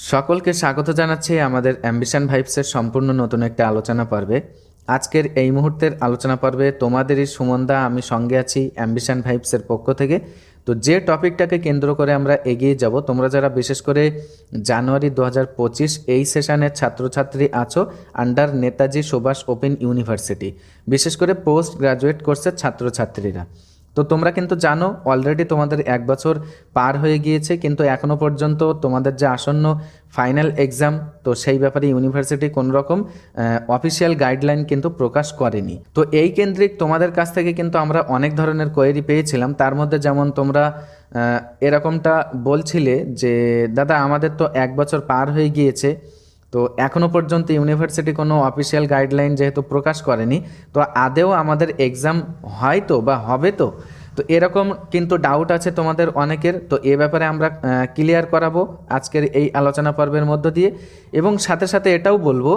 সকলকে স্বাগত জানাচ্ছি আমাদের অ্যাম্বিশন ভাইবসের সম্পূর্ণ নতুন একটা আলোচনা পর্বে। আজকের এই মুহূর্তের আলোচনা পর্বে তোমাদেরই সুমনদা আমি সঙ্গে আছি অ্যাম্বিশন ভাইবসের পক্ষ থেকে। তো যে টপিকটাকে কেন্দ্র করে আমরা এগিয়ে যাব, তোমরা যারা বিশেষ করে জানুয়ারি 2025 এই সেশনের ছাত্রছাত্রী আছো under Netaji Subhas open university, বিশেষ করে পোস্ট গ্রাজুয়েট কোর্সের ছাত্রছাত্রীরা, তো তোমরা কিন্তু জানো অলরেডি তোমাদের 1 বছর পার হয়ে গিয়েছে, কিন্তু এখনও পর্যন্ত তোমাদের যে আসন্ন ফাইনাল এক্সাম, তো সেই ব্যাপারে ইউনিভার্সিটি কোনো রকম অফিসিয়াল গাইডলাইন কিন্তু প্রকাশ করেনি। তো এই কেন্দ্রিক তোমাদের কাছ থেকে কিন্তু আমরা অনেক ধরনের কোয়েরি পেয়েছিলাম। তার মধ্যে যেমন তোমরা এরকমটা বলছিলে যে দাদা আমাদের তো 1 বছর পার হয়ে গিয়েছে, তো এখনও পর্যন্ত ইউনিভার্সিটি কোনো অফিসিয়াল গাইডলাইন যেহেতু প্রকাশ করেনি, তো আদেও আমাদের এক্সাম হয় তো বা হবে তো, তো এরকম কিন্তু ডাউট আছে তোমাদের অনেকের। তো এ ব্যাপারে আমরা ক্লিয়ার করাবো আজকের এই আলোচনা পর্বের মধ্য দিয়ে, এবং সাথে সাথে এটাও বলবো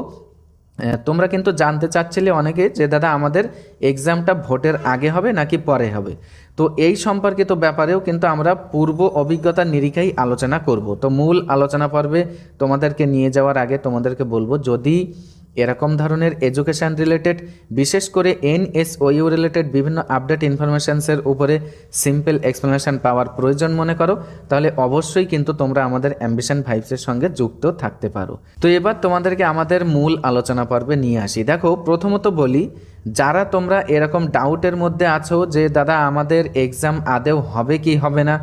তোমরা কিন্তু জানতে চাচ্ছিলে অনেকে যে দাদা আমাদের এক্সামটা ভোটের আগে হবে নাকি পরে হবে। তো এই সম্পর্কিত ব্যাপারেও কিন্তু আমরা পূর্ব অভিজ্ঞতার নিরিখেই আলোচনা করব। তো মূল আলোচনা পর্বে তোমাদেরকে নিয়ে যাওয়ার আগে তোমাদেরকে বলবো, যদি এরকম ধরনের এডুকেশান রিলেটেড, বিশেষ করে এনএসওইউ রিলেটেড বিভিন্ন আপডেট ইনফরমেশানসের উপরে সিম্পল এক্সপ্লেনেশন পাওয়ার প্রয়োজন মনে করো, তাহলে অবশ্যই কিন্তু তোমরা আমাদের অ্যাম্বিশন ভাইবসের সঙ্গে যুক্ত থাকতে পারো। তো এবার তোমাদেরকে আমাদের মূল আলোচনা পর্বে নিয়ে আসি। দেখো, প্রথমত বলি, যারা তোমরা এরকম ডাউটের মধ্যে আছো যে দাদা আমাদের এক্সাম আদেও হবে কি হবে না,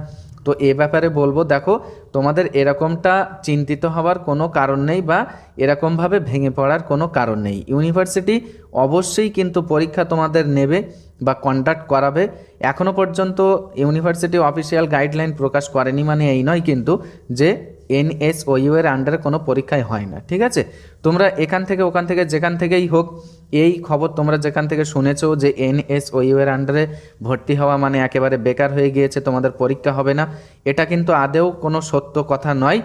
তো এ ব্যাপারে বলবো, দেখো তোমাদের এরকমটা চিন্তিত হওয়ার কোনো কারণ নেই বা এরকমভাবে ভেঙে পড়ার কোনো কারণ নেই। ইউনিভার্সিটি অবশ্যই কিন্তু পরীক্ষা তোমাদের নেবে বা কন্ডাক্ট করাবে। এখনও পর্যন্ত ইউনিভার্সিটি অফিসিয়াল গাইডলাইন প্রকাশ করেনি মানে এই নয় কিন্তু যে এনএসওইউ এর আন্ডারে কোনো পরীক্ষাই হয় না, ঠিক আছে? তোমরা এখান থেকে ওখান থেকে যেখান থেকেই হোক এই খবর তোমরা যেখান থেকে শুনেছো যে এনএসওইউ এর আন্ডারে ভর্তি হওয়া মানে একেবারে বেকার হয়ে গিয়েছে, তোমাদের পরীক্ষা হবে না, এটা কিন্তু আদেও কোনো সত্য কথা নয়।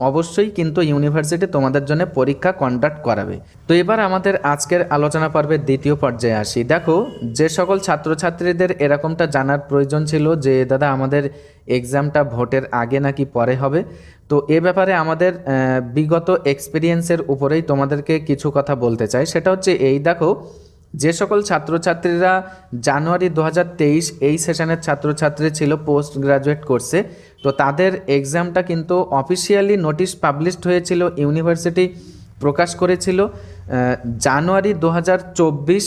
অবশ্যই কিন্তু ইউনিভার্সিটি তোমাদের জন্য পরীক্ষা কন্ডাক্ট করাবে। তো এবার আমাদের আজকের আলোচনা পর্বের দ্বিতীয় পর্যায়ে আসি। দেখো, যে সকল ছাত্রছাত্রীদের এরকমটা জানার প্রয়োজন ছিল যে দাদা আমাদের এক্সামটা ভোটের আগে নাকি পরে হবে, তো এ ব্যাপারে আমাদের বিগত এক্সপিরিয়েন্সের উপরেই তোমাদেরকে কিছু কথা বলতে চাই। সেটা হচ্ছে এই, দেখো যে সকল ছাত্রছাত্রীরা জানুয়ারি 2023 এই সেশনের ছাত্রছাত্রী ছিল পোস্ট গ্রাজুয়েট কোর্সে, তো তাদের এক্সামটা কিন্তু অফিসিয়ালি নোটিশ পাবলিশড হয়েছিল, ইউনিভার্সিটি প্রকাশ করেছিল জানুয়ারি 2024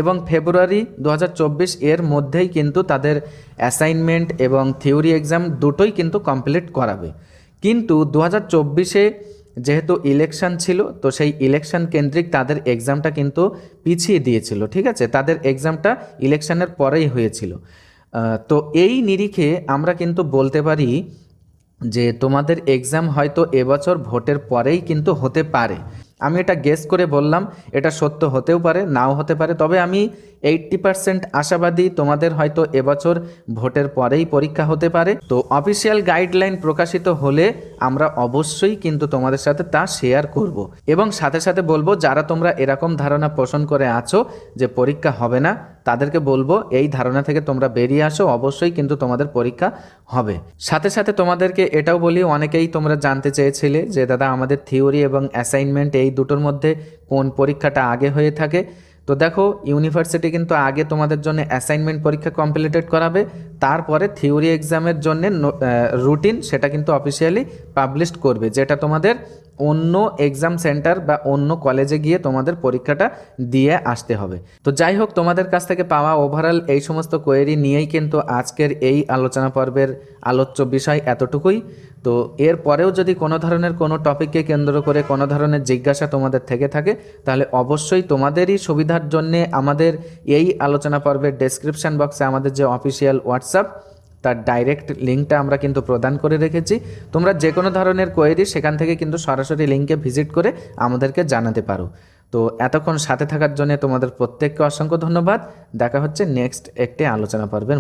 এবং ফেব্রুয়ারি 2024 এর মধ্যেই কিন্তু তাদের অ্যাসাইনমেন্ট এবং থিওরি এক্সাম দুটোই কিন্তু কমপ্লিট করাবে। কিন্তু 2024-এ যেহেতু ইলেকশন ছিল, তো সেই ইলেকশন কেন্দ্রিক তাদের এক্সামটা কিন্তু পিছিয়ে দিয়েছিল, ঠিক আছে? তাদের এক্সামটা ইলেকশনের পরেই হয়েছিল। তো এই নিরিখে আমরা কিন্তু বলতে পারি যে তোমাদের এক্সাম হয়তো এবছর ভোটের পরেই কিন্তু হতে পারে। আমি এটা গেস করে বললাম, এটা সত্য হতেও পারে নাও হতে পারে, তবে আমি 80% আশাবাদী তোমাদের হয়তো এবছর ভোটের পরেই পরীক্ষা হতে পারে। তো অফিসিয়াল গাইডলাইন প্রকাশিত হলে আমরা অবশ্যই কিন্তু তোমাদের সাথে তা শেয়ার করব, এবং সাথে সাথে বলবো যারা তোমরা এরকম ধারণা পোষণ করে আছো যে পরীক্ষা হবে না, তাদেরকে বলবো এই ধারণা থেকে তোমরা বেরিয়ে আসো, অবশ্যই কিন্তু তোমাদের পরীক্ষা হবে। সাথে সাথে তোমাদেরকে এটাও বলি, অনেকেই তোমরা জানতে চেয়েছিলে যে দাদা আমাদের থিওরি এবং অ্যাসাইনমেন্ট এই দুটোর মধ্যে কোন পরীক্ষাটা আগে হয়ে থাকে। তো দেখো, ইউনিভার্সিটি কিন্তু আগে তোমাদের জন্য অ্যাসাইনমেন্ট পরীক্ষা কমপ্লিটেড করাবে, তারপরে থিওরি এক্সামের জন্য রুটিন সেটা কিন্তু অফিসিয়ালি পাবলিশ করবে, যেটা তোমাদের অন্য এক্সাম সেন্টার বা অন্য কলেজে গিয়ে তোমাদের পরীক্ষাটা দিয়ে আসতে হবে। তো যাই হোক, তোমাদের কাছ থেকে পাওয়া ওভারঅল এই সমস্ত কোয়েরি নিয়েই কিন্তু আজকের এই আলোচনা পর্বের আলোচ্য বিষয় এতটুকুই। তো এর পরেও যদি কোনো ধরনের কোনো টপিককে কেন্দ্র করে কোনো ধরনের জিজ্ঞাসা তোমাদের থেকে থাকে, তাহলে অবশ্যই তোমাদেরই সুবিধার জন্যে আমাদের এই আলোচনা পর্বের ডেসক্রিপশান বক্সে আমাদের যে অফিসিয়াল হোয়াটসঅ্যাপ, তার ডাইরেক্ট লিঙ্কটা আমরা কিন্তু প্রদান করে রেখেছি। তোমরা যে কোনো ধরনের কোয়েরি সেখান থেকে কিন্তু সরাসরি লিঙ্কে ভিজিট করে আমাদেরকে জানাতে পারো। তো এতক্ষণ সাথে থাকার জন্য তোমাদের প্রত্যেককে অসংখ্য ধন্যবাদ। দেখা হচ্ছে নেক্সট একটি আলোচনা পর্বের।